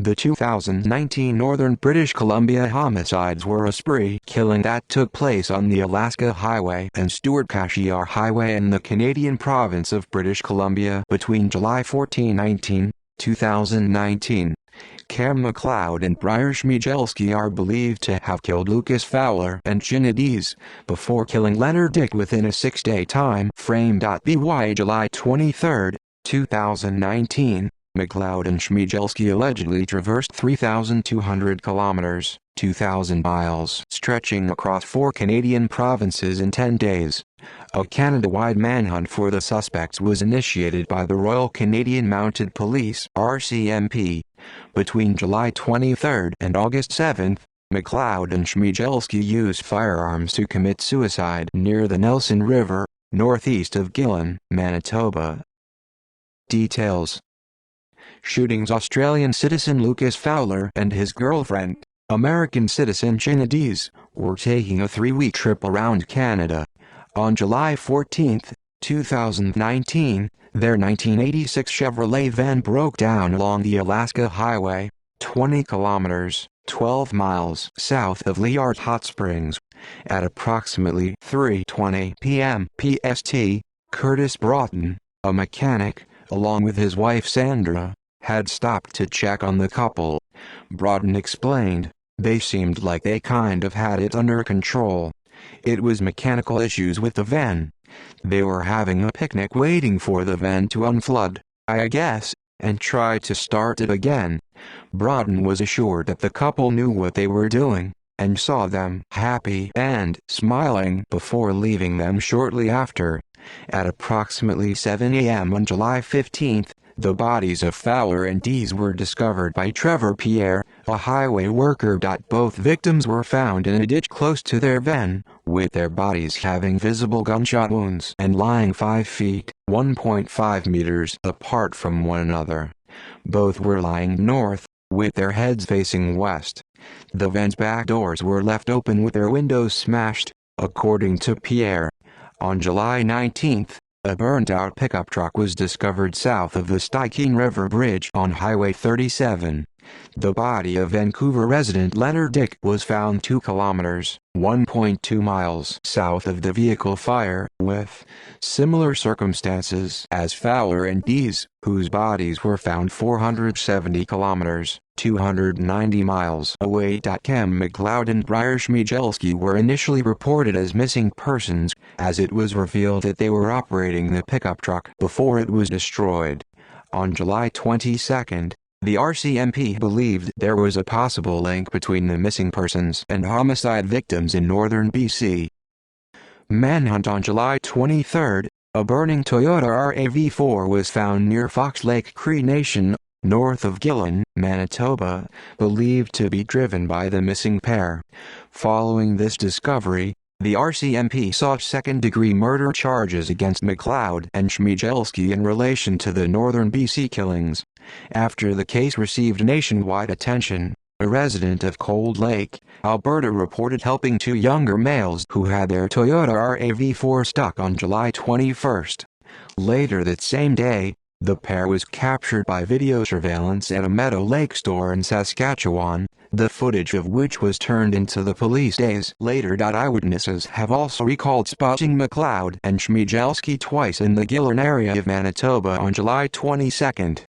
The 2019 Northern British Columbia homicides were a spree killing that took place on the Alaska Highway and Stewart-Cashier Highway in the Canadian province of British Columbia between July 14, 2019. Cam McLeod and Briar Schmiegelski are believed to have killed Lucas Fowler and Gina Dees before killing Leonard Dick within a 6-day time frame. By July 23, 2019, McLeod and Schmiegelski allegedly traversed 3,200 kilometers, 2,000 miles, stretching across 4 Canadian provinces in 10 days. A Canada-wide manhunt for the suspects was initiated by the Royal Canadian Mounted Police (RCMP). Between July 23 and August 7, McLeod and Schmiegelski used firearms to commit suicide near the Nelson River, northeast of Gillen, Manitoba. Details: shootings. Australian citizen Lucas Fowler and his girlfriend, American citizen Gina Dees, were taking a 3-week trip around Canada. On July 14, 2019, their 1986 Chevrolet van broke down along the Alaska Highway, 20 kilometers, 12 miles south of Liard Hot Springs. At approximately 3:20 p.m. PST, Curtis Broughton, a mechanic, along with his wife Sandra, had stopped to check on the couple. Broughton explained, "They seemed like they kind of had it under control. It was mechanical issues with the van. They were having a picnic waiting for the van to unflood, I guess, and try to start it again." Broughton was assured that the couple knew what they were doing, and saw them happy and smiling before leaving them shortly after. At approximately 7 a.m. on July 15, the bodies of Fowler and Dees were discovered by Trevor Pierre, a highway worker. Both victims were found in a ditch close to their van, with their bodies having visible gunshot wounds and lying 5 feet, 1.5 meters apart from one another. Both were lying north, with their heads facing west. The van's back doors were left open with their windows smashed, according to Pierre. On July 19, a burnt-out pickup truck was discovered south of the Stikine River Bridge on Highway 37. The body of Vancouver resident Leonard Dick was found 2 kilometers, 1.2 miles south of the vehicle fire, with similar circumstances as Fowler and Dees, whose bodies were found 470 kilometers, 290 miles away. Cam McLeod and Briar Schmiegelski were initially reported as missing persons, as it was revealed that they were operating the pickup truck before it was destroyed. On July 22, the RCMP believed there was a possible link between the missing persons and homicide victims in northern BC. Manhunt. On July 23, a burning Toyota RAV4 was found near Fox Lake Cree Nation, north of Gillen, Manitoba, believed to be driven by the missing pair. Following this discovery, the RCMP sought second-degree murder charges against McLeod and Schmiegelski in relation to the northern BC killings. After the case received nationwide attention, a resident of Cold Lake, Alberta reported helping 2 younger males who had their Toyota RAV4 stuck on July 21. Later that same day, the pair was captured by video surveillance at a Meadow Lake store in Saskatchewan, the footage of which was turned into the police days later. Eyewitnesses have also recalled spotting McLeod and Schmiegelski twice in the Gillen area of Manitoba on July 22.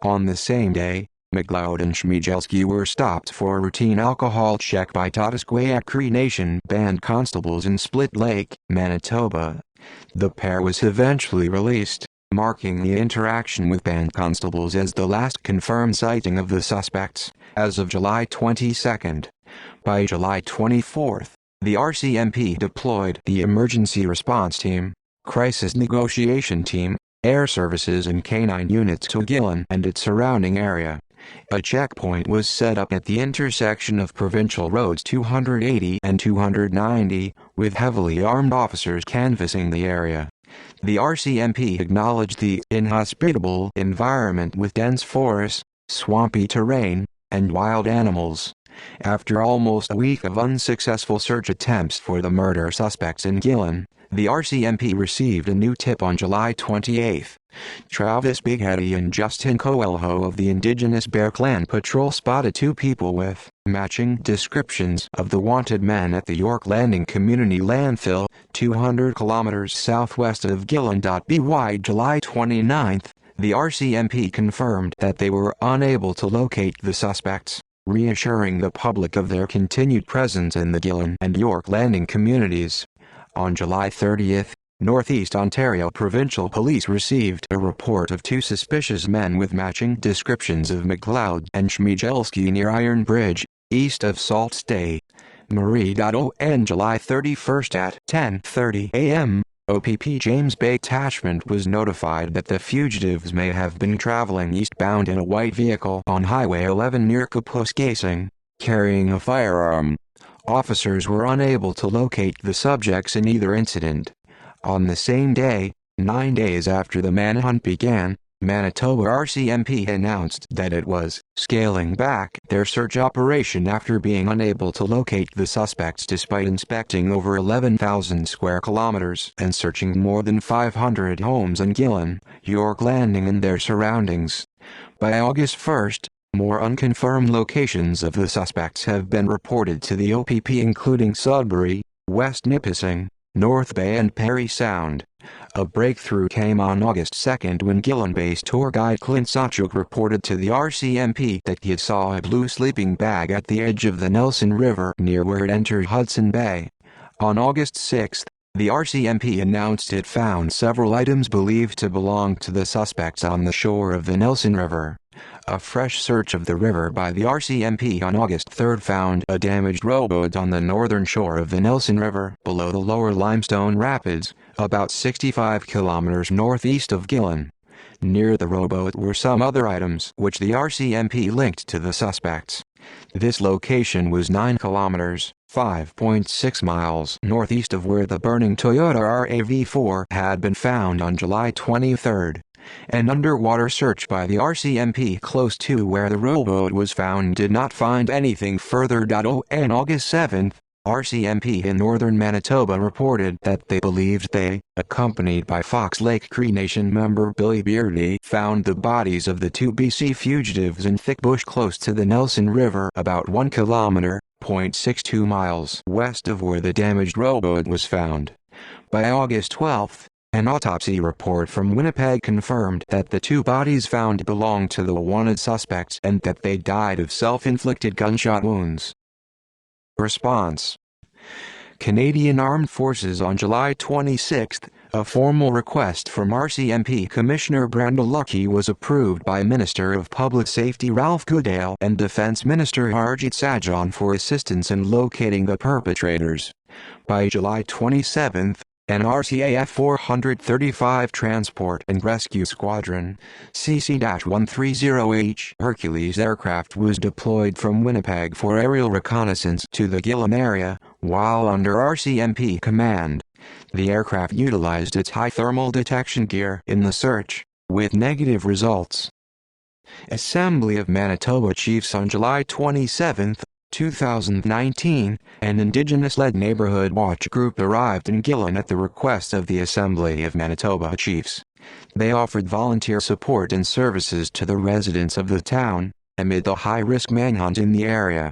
On the same day, McLeod and Schmiegelski were stopped for a routine alcohol check by Totisqueyak Cree Nation band constables in Split Lake, Manitoba. The pair was eventually released, marking the interaction with band constables as the last confirmed sighting of the suspects, as of July 22. By July 24, the RCMP deployed the Emergency Response Team, Crisis Negotiation Team, Air Services and Canine units to Gillen and its surrounding area. A checkpoint was set up at the intersection of Provincial Roads 280 and 290, with heavily armed officers canvassing the area. The RCMP acknowledged the inhospitable environment with dense forests, swampy terrain, and wild animals. After almost a week of unsuccessful search attempts for the murder suspects in Gillen, The RCMP received a new tip on July 28. Travis Bigheady and Justin Coelho of the Indigenous Bear Clan Patrol spotted two people with matching descriptions of the wanted men at the York Landing Community Landfill, 200 kilometers southwest of Gillon. By July 29, the RCMP confirmed that they were unable to locate the suspects, reassuring the public of their continued presence in the Gillon and York Landing communities. On July 30, Northeast Ontario Provincial Police received a report of two suspicious men with matching descriptions of McLeod and Schmiegelski near Iron Bridge, east of Sault Ste. Marie. On July 31 at 10:30 a.m., OPP James Bay Detachment was notified that the fugitives may have been traveling eastbound in a white vehicle on Highway 11 near Kapuskasing, carrying a firearm. Officers were unable to locate the subjects in either incident. On the same day, 9 days after the manhunt began, Manitoba RCMP announced that it was scaling back their search operation after being unable to locate the suspects despite inspecting over 11,000 square kilometers and searching more than 500 homes in Gillon, York Landing and their surroundings. By August 1, more unconfirmed locations of the suspects have been reported to the OPP, including Sudbury, West Nipissing, North Bay and Parry Sound. A breakthrough came on August 2 when Gillon-based tour guide Clint Sawchuk reported to the RCMP that he saw a blue sleeping bag at the edge of the Nelson River near where it entered Hudson Bay. On August 6, the RCMP announced it found several items believed to belong to the suspects on the shore of the Nelson River. A fresh search of the river by the RCMP on August 3 found a damaged rowboat on the northern shore of the Nelson River below the Lower Limestone Rapids, about 65 kilometers northeast of Gillon. Near the rowboat were some other items which the RCMP linked to the suspects. This location was 9 kilometers, 5.6 miles northeast of where the burning Toyota RAV4 had been found on July 23. An underwater search by the RCMP close to where the rowboat was found did not find anything further. On August 7, RCMP in northern Manitoba reported that they believed they, accompanied by Fox Lake Cree Nation member Billy Beardy, found the bodies of the two BC fugitives in thick bush close to the Nelson River about 1 kilometer, (0.62 miles) west of where the damaged rowboat was found. By August 12, an autopsy report from Winnipeg confirmed that the two bodies found belonged to the wanted suspects and that they died of self-inflicted gunshot wounds. Response: Canadian Armed Forces. On July 26, a formal request from RCMP Commissioner Brenda Lucki was approved by Minister of Public Safety Ralph Goodale and Defense Minister Harjit Sajjan for assistance in locating the perpetrators. By July 27, an RCAF 435 Transport and Rescue Squadron, CC-130H Hercules aircraft was deployed from Winnipeg for aerial reconnaissance to the Gillon area, while under RCMP command. The aircraft utilized its high thermal detection gear in the search, with negative results. Assembly of Manitoba Chiefs. On July 27, 2019, an Indigenous-led neighborhood watch group arrived in Gillon at the request of the Assembly of Manitoba Chiefs. They offered volunteer support and services to the residents of the town, amid the high-risk manhunt in the area.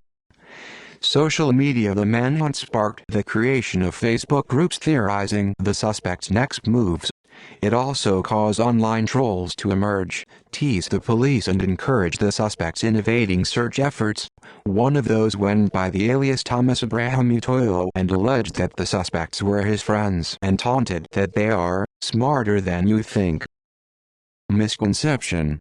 Social media. The manhunt sparked the creation of Facebook groups theorizing the suspect's next moves. It also caused online trolls to emerge, tease the police and encourage the suspects in evading search efforts. One of those went by the alias Thomas Abraham Utoyo and alleged that the suspects were his friends and taunted that they are smarter than you think. Misconception.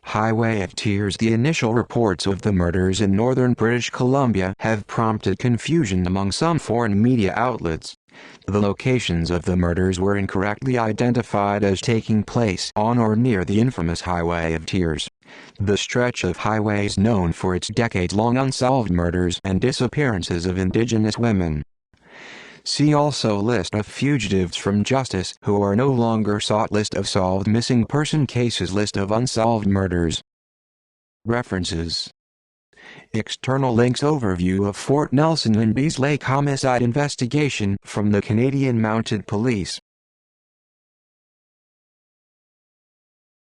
Highway of Tears. The initial reports of the murders in northern British Columbia have prompted confusion among some foreign media outlets. The locations of the murders were incorrectly identified as taking place on or near the infamous Highway of Tears. The stretch of highway is known for its decades-long unsolved murders and disappearances of Indigenous women. See also List of fugitives from justice who are no longer sought. List of solved missing person cases. List of unsolved murders. References External links overview of Fort Nelson and Bees Lake homicide investigation from the Canadian Mounted Police.